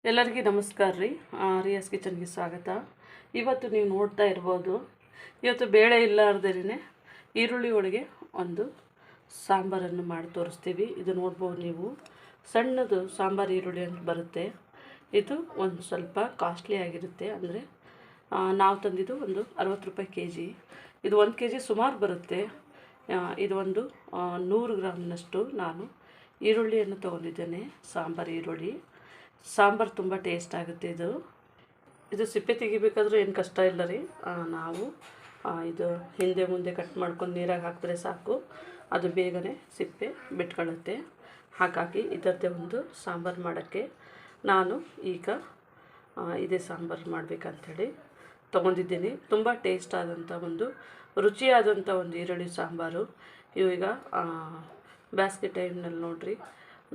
ಎಲ್ಲರಿಗೂ ನಮಸ್ಕಾರ ರೀ. ರಿಯಾಸ್ ಕಿಚನ್ಗೆ ಸ್ವಾಗತ. ಇವತ್ತು ನೀವು ನೋಡ್ತಾ ಇರ್ಬೋದು, ಇವತ್ತು ಬೇಳೆ ಇಲ್ಲಾರ್ದೇನೆ ಈರುಳ್ಳಿ ಒಳಗೆ ಒಂದು ಸಾಂಬಾರನ್ನು ಮಾಡಿ ತೋರಿಸ್ತೀವಿ. ಇದು ನೋಡ್ಬೋದು ನೀವು, ಸಣ್ಣದು ಸಾಂಬಾರು ಈರುಳ್ಳಿ ಅಂತ ಬರುತ್ತೆ. ಇದು ಒಂದು ಸ್ವಲ್ಪ ಕಾಸ್ಟ್ಲಿ ಆಗಿರುತ್ತೆ. ಅಂದರೆ ನಾವು ತಂದಿದ್ದು ಒಂದು 60 ರೂಪಾಯಿ ಕೆ ಜಿ. ಇದು 1 ಕೆ ಜಿ ಸುಮಾರು ಬರುತ್ತೆ. ಇದು ಒಂದು 100 ಗ್ರಾಮ್ನಷ್ಟು ನಾನು ಈರುಳ್ಳಿಯನ್ನು ತೊಗೊಂಡಿದ್ದೇನೆ. ಸಾಂಬಾರು ಈರುಳ್ಳಿ ಸಾಂಬಾರು ತುಂಬ ಟೇಸ್ಟ್ ಆಗುತ್ತೆ. ಇದು ಸಿಪ್ಪೆ ತೆಗಿಬೇಕಾದ್ರೂ ಏನು ಕಷ್ಟ ಇಲ್ಲ ರೀ. ನಾವು ಇದು ಹಿಂದೆ ಮುಂದೆ ಕಟ್ ಮಾಡ್ಕೊಂಡು ನೀರಾಗಿ ಹಾಕಿದ್ರೆ ಸಾಕು, ಅದು ಬೇಗನೆ ಸಿಪ್ಪೆ ಬಿಟ್ಕೊಳ್ಳುತ್ತೆ. ಹಾಗಾಗಿ ಇದರದ್ದೇ ಒಂದು ಸಾಂಬಾರು ಮಾಡೋಕ್ಕೆ ನಾನು ಈಗ ಇದೇ ಸಾಂಬಾರು ಮಾಡಬೇಕಂಥೇಳಿ ತೊಗೊಂಡಿದ್ದೀನಿ. ತುಂಬ ಟೇಸ್ಟ್ ಆದಂಥ ಒಂದು ರುಚಿಯಾದಂಥ ಒಂದು ಈರುಳ್ಳಿ ಸಾಂಬಾರು. ಈಗ ಬೇಸಿಗೆ ಟೈಮ್ನಲ್ಲಿ ನೋಡಿರಿ,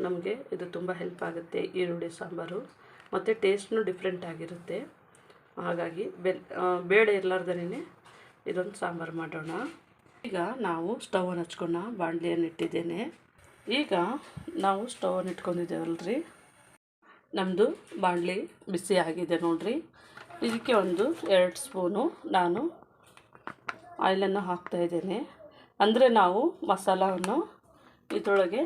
ನಮಗೆ ಇದು ತುಂಬ ಹೆಲ್ಪ್ ಆಗುತ್ತೆ ಈರುಳ್ಳಿ ಸಾಂಬಾರು, ಮತ್ತು ಟೇಸ್ಟ್ನೂ ಡಿಫ್ರೆಂಟ್ ಆಗಿರುತ್ತೆ. ಹಾಗಾಗಿ ಬೇಳೆ ಇರಲಾರ್ದೇ ಇದೊಂದು ಸಾಂಬಾರು ಮಾಡೋಣ. ಈಗ ನಾವು ಸ್ಟವನ್ನು ಹಚ್ಕೊಂಡು ಬಾಣಲಿಯನ್ನು ಇಟ್ಟಿದ್ದೇನೆ. ಈಗ ನಾವು ಸ್ಟವನ್ನು ಇಟ್ಕೊಂಡಿದ್ದೇವಲ್ರಿ, ನಮ್ಮದು ಬಾಣಲಿ ಬಿಸಿ ಆಗಿದೆ ನೋಡಿರಿ. ಇದಕ್ಕೆ ಒಂದು 2 ಸ್ಪೂನು ನಾನು ಆಯಿಲನ್ನು ಹಾಕ್ತಾಯಿದ್ದೇನೆ. ಅಂದರೆ ನಾವು ಮಸಾಲವನ್ನು ಇದರೊಳಗೆ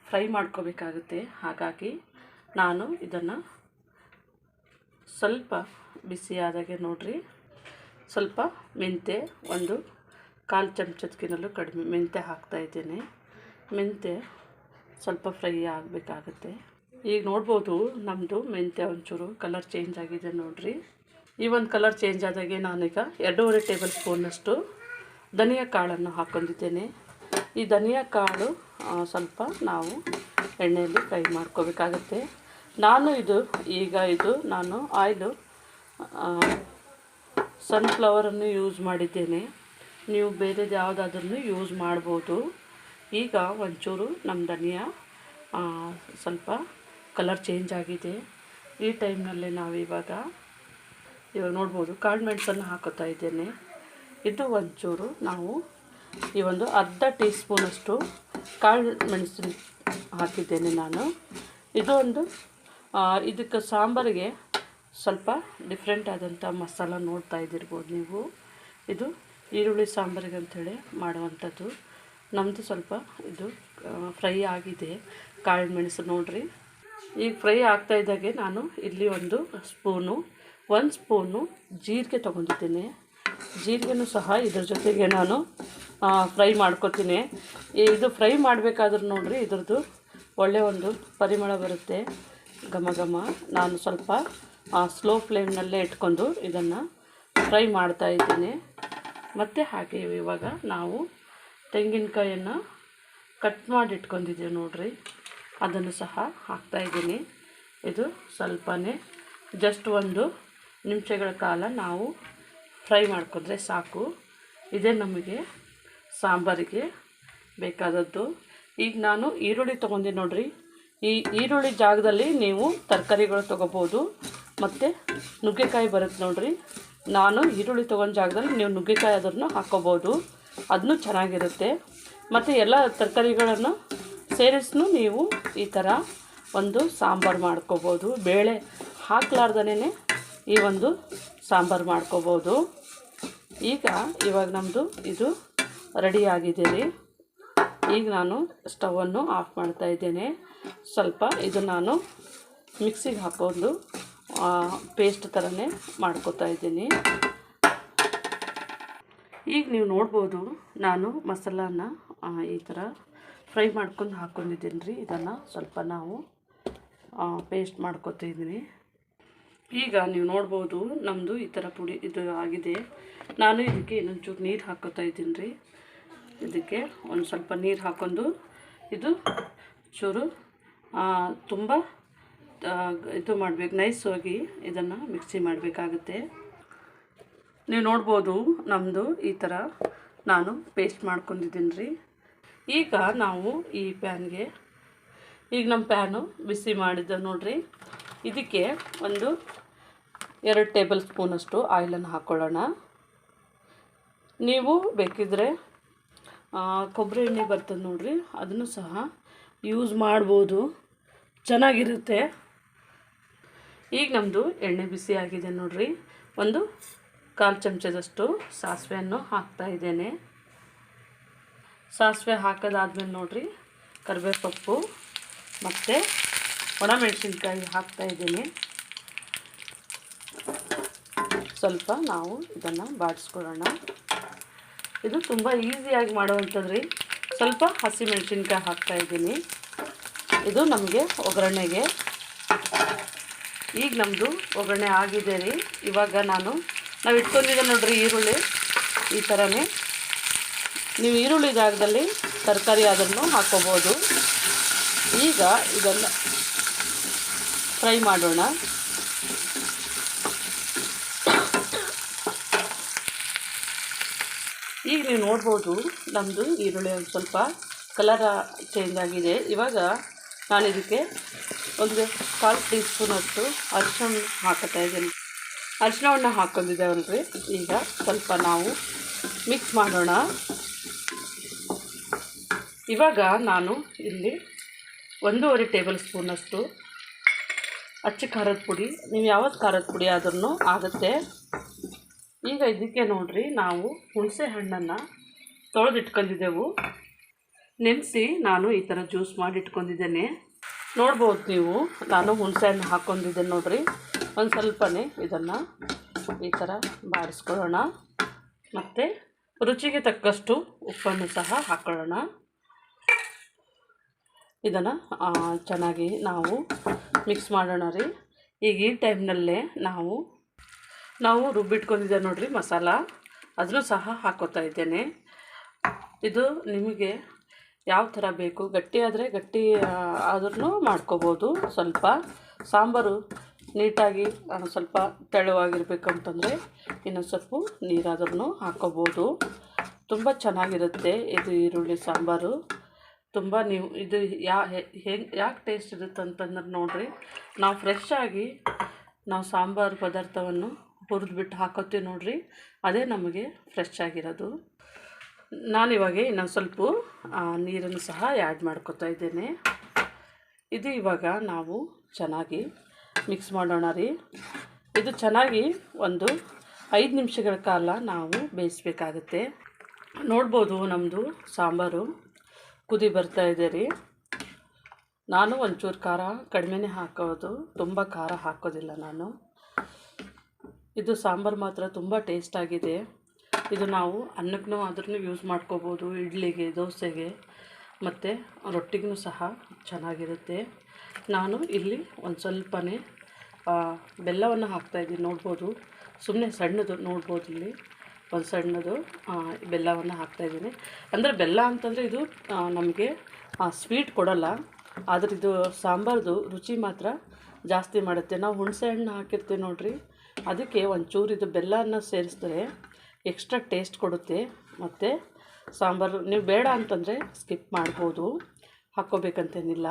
ಫ್ರೈ ಮಾಡ್ಕೋಬೇಕಾಗುತ್ತೆ. ಹಾಗಾಗಿ ನಾನು ಇದನ್ನು ಸ್ವಲ್ಪ ಬಿಸಿ ಆದಾಗೆ ನೋಡಿರಿ, ಸ್ವಲ್ಪ ಮೆಂತ್ಯ, ಒಂದು 1/4 ಚಮಚದಕ್ಕಿಂತಲೂ ಕಡಿಮೆ ಮೆಂತ್ಯ ಹಾಕ್ತಾಯಿದ್ದೇನೆ. ಮೆಂತ್ಯ ಸ್ವಲ್ಪ ಫ್ರೈ ಆಗಬೇಕಾಗುತ್ತೆ. ಈಗ ನೋಡ್ಬೋದು ನಮ್ಮದು ಮೆಂತ್ಯ ಒಂಚೂರು ಕಲರ್ ಚೇಂಜ್ ಆಗಿದೆ ನೋಡಿರಿ. ಈ ಒಂದು ಕಲರ್ ಚೇಂಜ್ ಆದಾಗೆ ನಾನೀಗ 2.5 ಟೇಬಲ್ ಸ್ಪೂನಷ್ಟು ಧನಿಯಾ ಕಾಳನ್ನು ಹಾಕ್ಕೊಂಡಿದ್ದೇನೆ. ಈ ಧನಿಯಾ ಕಾಳು ಸ್ವಲ್ಪ ನಾವು ಎಣ್ಣೆಯಲ್ಲಿ ಫ್ರೈ ಮಾಡ್ಕೋಬೇಕಾಗತ್ತೆ. ನಾನು ಆಯಿಲು ಸನ್ಫ್ಲವರನ್ನು ಯೂಸ್ ಮಾಡಿದ್ದೇನೆ. ನೀವು ಬೇರೆದು ಯಾವುದಾದ್ರೂ ಯೂಸ್ ಮಾಡ್ಬೋದು. ಈಗ ಒಂಚೂರು ನಮ್ಮ ಧನಿಯಾ ಸ್ವಲ್ಪ ಕಲರ್ ಚೇಂಜ್ ಆಗಿದೆ. ಈ ಟೈಮ್ನಲ್ಲಿ ಇವಾಗ ನೋಡ್ಬೋದು ಕಾಳು ಮೆಣಸನ್ನು ಹಾಕೋತಾ ಇದ್ದೇನೆ. ಇದು ಒಂಚೂರು ನಾವು ಈ ಒಂದು 1/2 ಟೀ ಸ್ಪೂನಷ್ಟು ಕಾಳು ಮೆಣಸು ಹಾಕಿದ್ದೇನೆ ನಾನು. ಇದಕ್ಕೆ ಸಾಂಬಾರಿಗೆ ಸ್ವಲ್ಪ ಡಿಫ್ರೆಂಟ್ ಆದಂಥ ಮಸಾಲ ನೋಡ್ತಾ ಇದ್ದಿರ್ಬೋದು ನೀವು. ಇದು ಈರುಳ್ಳಿ ಸಾಂಬಾರಿಗೆ ಅಂಥೇಳಿ ಮಾಡುವಂಥದ್ದು. ನಮ್ಮದು ಸ್ವಲ್ಪ ಇದು ಫ್ರೈ ಆಗಿದೆ ಕಾಳು ಮೆಣಸು ನೋಡಿರಿ. ಈಗ ಫ್ರೈ ಆಗ್ತಾಯಿದ್ದಾಗೆ ನಾನು ಇಲ್ಲಿ 1 ಸ್ಪೂನು ಜೀರಿಗೆ ತೊಗೊಂಡಿದ್ದೇನೆ. ಜೀರಿಗೆನೂ ಸಹ ಇದ್ರ ಜೊತೆಗೆ ನಾನು ಫ್ರೈ ಮಾಡ್ಕೊತೀನಿ. ಇದು ಫ್ರೈ ಮಾಡಬೇಕಾದ್ರೂ ನೋಡಿರಿ, ಇದ್ರದ್ದು ಒಳ್ಳೆಯ ಒಂದು ಪರಿಮಳ ಬರುತ್ತೆ, ಘಮ ಘಮ. ನಾನು ಸ್ವಲ್ಪ ಸ್ಲೋ ಫ್ಲೇಮ್ನಲ್ಲೇ ಇಟ್ಕೊಂಡು ಇದನ್ನು ಫ್ರೈ ಮಾಡ್ತಾಯಿದ್ದೀನಿ. ಮತ್ತು ಹಾಗೆ ಇವಾಗ ನಾವು ತೆಂಗಿನಕಾಯನ್ನು ಕಟ್ ಮಾಡಿ ಇಟ್ಕೊಂಡಿದ್ದೀವಿ ನೋಡಿರಿ, ಅದನ್ನು ಸಹ ಹಾಕ್ತಾಯಿದ್ದೀನಿ. ಇದು ಸ್ವಲ್ಪನೇ ಜಸ್ಟ್ 1 ನಿಮಿಷಗಳ ಕಾಲ ನಾವು ಫ್ರೈ ಮಾಡ್ಕೊಂಡ್ರೆ ಸಾಕು. ಇದೇ ನಮಗೆ ಸಾಂಬಾರಿಗೆ ಬೇಕಾದದ್ದು. ಈಗ ನಾನು ಈರುಳ್ಳಿ ತೊಗೊಂಡೆ ನೋಡಿರಿ. ಈ ಈರುಳ್ಳಿ ಜಾಗದಲ್ಲಿ ನೀವು ತರಕಾರಿಗಳು ತೊಗೋಬೋದು. ಮತ್ತು ನುಗ್ಗೆಕಾಯಿ ಬರುತ್ತೆ ನೋಡಿರಿ, ನಾನು ಈರುಳ್ಳಿ ತೊಗೊಂಡ ಜಾಗದಲ್ಲಿ ನೀವು ನುಗ್ಗೆಕಾಯಿ ಅದನ್ನು ಹಾಕ್ಕೋಬೋದು, ಅದನ್ನು ಚೆನ್ನಾಗಿರುತ್ತೆ. ಮತ್ತು ಎಲ್ಲ ತರಕಾರಿಗಳನ್ನು ಸೇರಿಸ್ನು ನೀವು ಈ ಥರ ಒಂದು ಸಾಂಬಾರು ಮಾಡ್ಕೋಬೋದು. ಬೇಳೆ ಹಾಕ್ಲಾರ್ದೇ ಈ ಒಂದು ಸಾಂಬಾರು ಮಾಡ್ಕೋಬೋದು. ಇವಾಗ ನಮ್ಮದು ಇದು ರೆಡಿಯಾಗಿದೆ ರೀ. ಈಗ ನಾನು ಸ್ಟವನ್ನು ಆಫ್ ಮಾಡ್ತಾಯಿದ್ದೇನೆ. ಸ್ವಲ್ಪ ಇದು ನಾನು ಮಿಕ್ಸಿಗೆ ಹಾಕೊಂಡು ಪೇಸ್ಟ್ ಥರನೇ ಮಾಡ್ಕೋತಾ ಇದ್ದೀನಿ. ಈಗ ನೀವು ನೋಡ್ಬೋದು ನಾನು ಮಸಾಲಾನ ಈ ಥರ ಫ್ರೈ ಮಾಡ್ಕೊಂಡು ಹಾಕ್ಕೊಂಡಿದ್ದೀನಿ ರೀ. ಇದನ್ನು ಸ್ವಲ್ಪ ನಾವು ಪೇಸ್ಟ್ ಮಾಡ್ಕೊತಿದ್ದೀನಿ. ಈಗ ನೀವು ನೋಡ್ಬೋದು ನಮ್ಮದು ಈ ಥರ ಪುಡಿ ಇದು ಆಗಿದೆ. ನಾನು ಇದಕ್ಕೆ ಇನ್ನೊಂಚೂರು ನೀರು ಹಾಕ್ಕೋತಾ ಇದ್ದೀನಿ ರೀ. ಇದಕ್ಕೆ ಒಂದು ಸ್ವಲ್ಪ ನೀರು ಹಾಕ್ಕೊಂಡು ಇದು ಚೂರು ತುಂಬ ಇದು ಮಾಡಬೇಕು, ನೈಸಾಗಿ ಇದನ್ನು ಮಿಕ್ಸಿ ಮಾಡಬೇಕಾಗುತ್ತೆ. ನೀವು ನೋಡ್ಬೋದು ನಮ್ಮದು ಈ ಥರ ನಾನು ಪೇಸ್ಟ್ ಮಾಡ್ಕೊಂಡಿದ್ದೀನಿ ರೀ. ಈಗ ನಾವು ಈ ಪ್ಯಾನ್ಗೆ, ಈಗ ನಮ್ಮ ಪ್ಯಾನು ಬಿಸಿ ಮಾಡಿದ್ದೆ ನೋಡಿರಿ, ಇದಕ್ಕೆ ಒಂದು 2 ಟೇಬಲ್ ಸ್ಪೂನಷ್ಟು ಆಯಿಲನ್ನು ಹಾಕ್ಕೊಳ್ಳೋಣ. ನೀವು ಬೇಕಿದ್ದರೆ ಕೊಬ್ಬರಿ ಎಣ್ಣೆ ಬರ್ತದೆ ನೋಡಿರಿ, ಅದನ್ನು ಸಹ ಯೂಸ್ ಮಾಡ್ಬೋದು, ಚೆನ್ನಾಗಿರುತ್ತೆ. ಈಗ ನಮ್ಮದು ಎಣ್ಣೆ ಬಿಸಿ ಆಗಿದೆ ನೋಡಿರಿ. ಒಂದು 1/4 ಚಮಚದಷ್ಟು ಸಾಸಿವೆಯನ್ನು ಹಾಕ್ತಾಯಿದ್ದೇನೆ. ಸಾಸಿವೆ ಹಾಕೋದಾದ್ಮೇಲೆ ನೋಡಿರಿ ಕರಿಬೇವು ಸೊಪ್ಪು ಮತ್ತು ಒಣಮೆಣಸಿನ್ಕಾಯಿ ಹಾಕ್ತಾಯಿದ್ದೀನಿ. ಸ್ವಲ್ಪ ನಾವು ಇದನ್ನು ಬಾಡಿಸ್ಕೊಳ್ಳೋಣ. ಇದು ತುಂಬ ಈಸಿಯಾಗಿ ಮಾಡುವಂಥದ್ದು ರೀ. ಸ್ವಲ್ಪ ಹಸಿಮೆಣಸಿನ್ಕಾಯಿ ಹಾಕ್ತಾಯಿದ್ದೀನಿ. ಇದು ನಮಗೆ ಒಗ್ಗರಣೆಗೆ. ಈಗ ನಮ್ಮದು ಒಗ್ಗರಣೆ ಆಗಿದೆ ರೀ. ಇವಾಗ ನಾವು ಇಟ್ಕೊಂಡಿದ್ದೆ ನೋಡಿರಿ ಈರುಳ್ಳಿ. ಈ ಥರನೇ ನೀವು ಈರುಳ್ಳಿ ಜಾಗದಲ್ಲಿ ತರಕಾರಿ ಅದನ್ನು ಹಾಕ್ಕೋಬೋದು. ಈಗ ಇದನ್ನು ಫ್ರೈ ಮಾಡೋಣ. ಈಗ ನೀವು ನೋಡ್ಬೋದು ನಮ್ಮದು ಈರುಳ್ಳಿ ಒಂದು ಸ್ವಲ್ಪ ಕಲರ್ ಚೇಂಜ್ ಆಗಿದೆ. ಇವಾಗ ನಾನು ಇದಕ್ಕೆ ಒಂದು 1/4 ಟೀ ಸ್ಪೂನಷ್ಟು ಅರಿಶಿಣ ಹಾಕ್ತಾಯಿದ್ದೀನಿ. ಅರಿಶಿಣವನ್ನು ಹಾಕ್ಕೊಂಡಿದ್ದೇವಲ್ರಿ. ಈಗ ಸ್ವಲ್ಪ ನಾವು ಮಿಕ್ಸ್ ಮಾಡೋಣ. ಇವಾಗ ನಾನು ಇಲ್ಲಿ 1.5 ಟೇಬಲ್ ಸ್ಪೂನಷ್ಟು ಅಚ್ಚ ಖಾರದ ಪುಡಿ, ನೀವು ಯಾವತ್ತು ಖಾರದ ಪುಡಿ ಆದ್ರೂ ಆಗುತ್ತೆ. ಈಗ ಇದಕ್ಕೆ ನೋಡಿರಿ ನಾವು ಹುಣಸೆ ಹಣ್ಣನ್ನು ತೊಳೆದಿಟ್ಕೊಂಡಿದ್ದೆವು. ನೆನೆಸಿ ನಾನು ಈ ಥರ ಜ್ಯೂಸ್ ಮಾಡಿ ಇಟ್ಕೊಂಡಿದ್ದೇನೆ. ನೋಡ್ಬೋದು ನೀವು, ನಾನು ಹುಣಸೆ ಹಣ್ಣು ಹಾಕ್ಕೊಂಡಿದ್ದೇನೆ ನೋಡಿರಿ. ಒಂದು ಸ್ವಲ್ಪನೇ ಇದನ್ನು ಈ ಥರ ಬಾಡಿಸ್ಕೊಳ್ಳೋಣ. ಮತ್ತು ರುಚಿಗೆ ತಕ್ಕಷ್ಟು ಉಪ್ಪನ್ನು ಸಹ ಹಾಕ್ಕೊಳ್ಳೋಣ. ಇದನ್ನು ಚೆನ್ನಾಗಿ ನಾವು ಮಿಕ್ಸ್ ಮಾಡೋಣ ರೀ. ಈಗ ಈ ಟೈಮ್ನಲ್ಲೇ ನಾವು ರುಬ್ಬಿಟ್ಕೊಂಡಿದ್ದೆ ನೋಡಿರಿ ಮಸಾಲ, ಅದನ್ನು ಸಹ ಹಾಕ್ಕೋತಾ ಇದ್ದೇನೆ. ಇದು ನಿಮಗೆ ಯಾವ ಥರ ಬೇಕು, ಗಟ್ಟಿ ಆದರೆ ಗಟ್ಟಿ ಆದ್ರೂ ಮಾಡ್ಕೋಬೋದು. ಸ್ವಲ್ಪ ಸಾಂಬಾರು ನೀಟಾಗಿ ಸ್ವಲ್ಪ ತೆಳುವಾಗಿರ್ಬೇಕಂತಂದರೆ ಇನ್ನೊಂದು ಸ್ವಲ್ಪ ನೀರಾದ್ರೂ ಹಾಕ್ಕೋಬೋದು. ತುಂಬ ಚೆನ್ನಾಗಿರುತ್ತೆ ಇದು ಈರುಳ್ಳಿ ಸಾಂಬಾರು. ತುಂಬ ನೀವು ಇದು ಯಾಕೆ ಟೇಸ್ಟ್ ಇರುತ್ತೆ ಅಂತಂದ್ರೆ ನೋಡಿರಿ, ನಾವು ಫ್ರೆಶ್ಶಾಗಿ ನಾವು ಸಾಂಬಾರು ಪದಾರ್ಥವನ್ನು ಹುರಿದ್ಬಿಟ್ಟು ಹಾಕೋತೀವಿ ನೋಡಿರಿ, ಅದೇ ನಮಗೆ ಫ್ರೆಶ್ ಆಗಿರೋದು. ನಾನಿವಾಗ ಇನ್ನೊಂದು ಸ್ವಲ್ಪ ನೀರನ್ನು ಸಹ ಆ್ಯಡ್ ಮಾಡ್ಕೊತಾ ಇದ್ದೇನೆ. ಇದು ಇವಾಗ ನಾವು ಚೆನ್ನಾಗಿ ಮಿಕ್ಸ್ ಮಾಡೋಣ ರೀ. ಇದು ಚೆನ್ನಾಗಿ ಒಂದು 5 ನಿಮಿಷಗಳ ಕಾಲ ನಾವು ಬೇಯಿಸ್ಬೇಕಾಗುತ್ತೆ. ನೋಡ್ಬೋದು ನಮ್ಮದು ಸಾಂಬಾರು ಕುದಿ ಬರ್ತಾ ಇದೆ ರೀ. ನಾನು ಒಂಚೂರು ಖಾರ ಕಡಿಮೆನೇ ಹಾಕೋದು, ತುಂಬ ಖಾರ ಹಾಕೋದಿಲ್ಲ ನಾನು. ಇದು ಸಾಂಬಾರು ಮಾತ್ರ ತುಂಬ ಟೇಸ್ಟಾಗಿದೆ. ಇದು ನಾವು ಅನ್ನಕ್ಕೂ ಆದ್ರೂ ಯೂಸ್ ಮಾಡ್ಕೋಬೋದು, ಇಡ್ಲಿಗೆ, ದೋಸೆಗೆ ಮತ್ತು ರೊಟ್ಟಿಗೂ ಸಹ ಚೆನ್ನಾಗಿರುತ್ತೆ. ನಾನು ಇಲ್ಲಿ ಒಂದು ಸ್ವಲ್ಪನೇ ಬೆಲ್ಲವನ್ನು ಹಾಕ್ತಾಯಿದ್ದೀನಿ. ನೋಡ್ಬೋದು ಸುಮ್ಮನೆ ಸಣ್ಣದು, ನೋಡ್ಬೋದು ಇಲ್ಲಿ ಒಂದು ಸಣ್ಣದು ಬೆಲ್ಲವನ್ನು ಹಾಕ್ತಾಯಿದ್ದೀನಿ. ಅಂದರೆ ಬೆಲ್ಲ ಅಂತಂದರೆ ಇದು ನಮಗೆ ಸ್ವೀಟ್ ಕೊಡೋಲ್ಲ, ಆದರೆ ಇದು ಸಾಂಬಾರ್ದು ರುಚಿ ಮಾತ್ರ ಜಾಸ್ತಿ ಮಾಡುತ್ತೆ. ನಾವು ಹುಣಸೆ ಹಣ್ಣು ಹಾಕಿರ್ತೀವಿ ನೋಡಿರಿ, ಅದಕ್ಕೆ ಒಂಚೂರು ಇದು ಬೆಲ್ಲವನ್ನು ಸೇರಿಸಿದ್ರೆ ಎಕ್ಸ್ಟ್ರಾ ಟೇಸ್ಟ್ ಕೊಡುತ್ತೆ. ಮತ್ತು ಸಾಂಬಾರು ನೀವು ಬೇಡ ಅಂತಂದರೆ ಸ್ಕಿಪ್ ಮಾಡ್ಬೋದು, ಹಾಕ್ಕೋಬೇಕಂತೇನಿಲ್ಲ.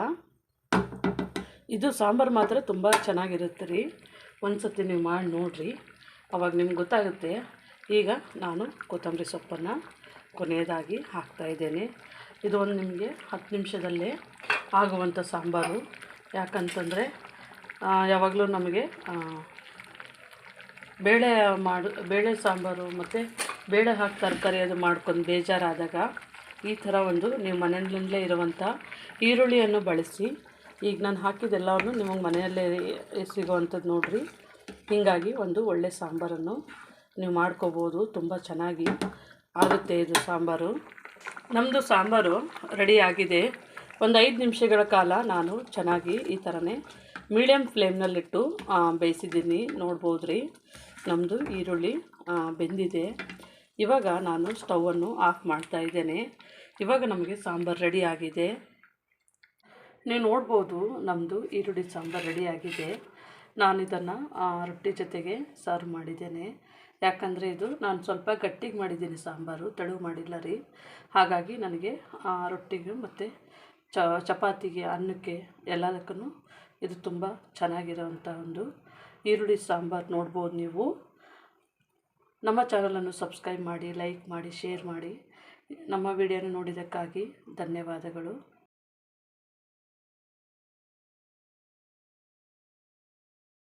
ಇದು ಸಾಂಬಾರು ಮಾತ್ರ ತುಂಬ ಚೆನ್ನಾಗಿರುತ್ತೆ ರೀ. ಒಂದು ಸತಿ ನೀವು ಮಾಡಿ ನೋಡಿರಿ, ಆವಾಗ ನಿಮ್ಗೆ ಗೊತ್ತಾಗುತ್ತೆ. ಈಗ ನಾನು ಕೊತ್ತಂಬರಿ ಸೊಪ್ಪನ್ನು ಕೊನೆಯದಾಗಿ ಹಾಕ್ತಾಯಿದ್ದೇನೆ. ಇದು ಒಂದು ನಿಮಗೆ 10 ನಿಮಿಷದಲ್ಲೇ ಆಗುವಂಥ ಸಾಂಬಾರು. ಯಾಕಂತಂದರೆ ಯಾವಾಗಲೂ ನಮಗೆ ಬೇಳೆ ಸಾಂಬಾರು ಮತ್ತು ಬೇಳೆ ಹಾಕಿ ತರಕಾರಿ ಅದು ಮಾಡ್ಕೊಂಡು ಬೇಜಾರಾದಾಗ ಈ ಥರ ಒಂದು ನೀವು ಮನೆಯಲ್ಲೇ ಇರುವಂಥ ಈರುಳ್ಳಿಯನ್ನು ಬಳಸಿ, ಈಗ ನಾನು ಹಾಕಿದ್ದೆಲ್ಲವನ್ನು ನಿಮಗೆ ಮನೆಯಲ್ಲೇ ಸಿಗೋವಂಥದ್ದು ನೋಡಿರಿ. ಹೀಗಾಗಿ ಒಂದು ಒಳ್ಳೆಯ ಸಾಂಬಾರನ್ನು ನೀವು ಮಾಡ್ಕೋಬೋದು. ತುಂಬ ಚೆನ್ನಾಗಿ ಆಗುತ್ತೆ ಇದು ಸಾಂಬಾರು. ನಮ್ಮದು ಸಾಂಬಾರು ರೆಡಿ ಆಗಿದೆ. ಒಂದು 5 ನಿಮಿಷಗಳ ಕಾಲ ನಾನು ಚೆನ್ನಾಗಿ ಈ ಥರನೇ ಮೀಡಿಯಮ್ ಫ್ಲೇಮ್ನಲ್ಲಿಟ್ಟು ಬೇಯಿಸಿದ್ದೀನಿ. ನೋಡ್ಬೋದು ರೀ, ನಮ್ಮದು ಈರುಳ್ಳಿ ಬೆಂದಿದೆ. ಇವಾಗ ನಾನು ಸ್ಟವನ್ನು ಆಫ್ ಮಾಡ್ತಾಯಿದ್ದೇನೆ. ಇವಾಗ ನಮಗೆ ಸಾಂಬಾರು ರೆಡಿ ಆಗಿದೆ. ನೀವು ನೋಡ್ಬೋದು ನಮ್ಮದು ಈರುಳ್ಳಿ ಸಾಂಬಾರು ರೆಡಿ ಆಗಿದೆ. ನಾನು ಇದನ್ನು ರೊಟ್ಟಿ ಜೊತೆಗೆ ಸರ್ವ್ ಮಾಡಿದ್ದೇನೆ. ಯಾಕಂದರೆ ಇದು ನಾನು ಸ್ವಲ್ಪ ಗಟ್ಟಿಗೆ ಮಾಡಿದ್ದೀನಿ ಸಾಂಬಾರು, ತೆಳು ಮಾಡಿಲ್ಲ ರೀ. ಹಾಗಾಗಿ ನನಗೆ ರೊಟ್ಟಿಗೆ ಮತ್ತು ಚಪಾತಿಗೆ, ಅನ್ನಕ್ಕೆ ಎಲ್ಲದಕ್ಕೂ ಇದು ತುಂಬ ಚೆನ್ನಾಗಿರೋವಂಥ ಒಂದು ಈರುಳ್ಳಿ ಸಾಂಬಾರು. ನೋಡ್ಬೋದು ನೀವು. ನಮ್ಮ ಚಾನಲನ್ನು ಸಬ್ಸ್ಕ್ರೈಬ್ ಮಾಡಿ, ಲೈಕ್ ಮಾಡಿ, ಶೇರ್ ಮಾಡಿ. ನಮ್ಮ ವಿಡಿಯೋನ ನೋಡಿದ್ದಕ್ಕಾಗಿ ಧನ್ಯವಾದಗಳು.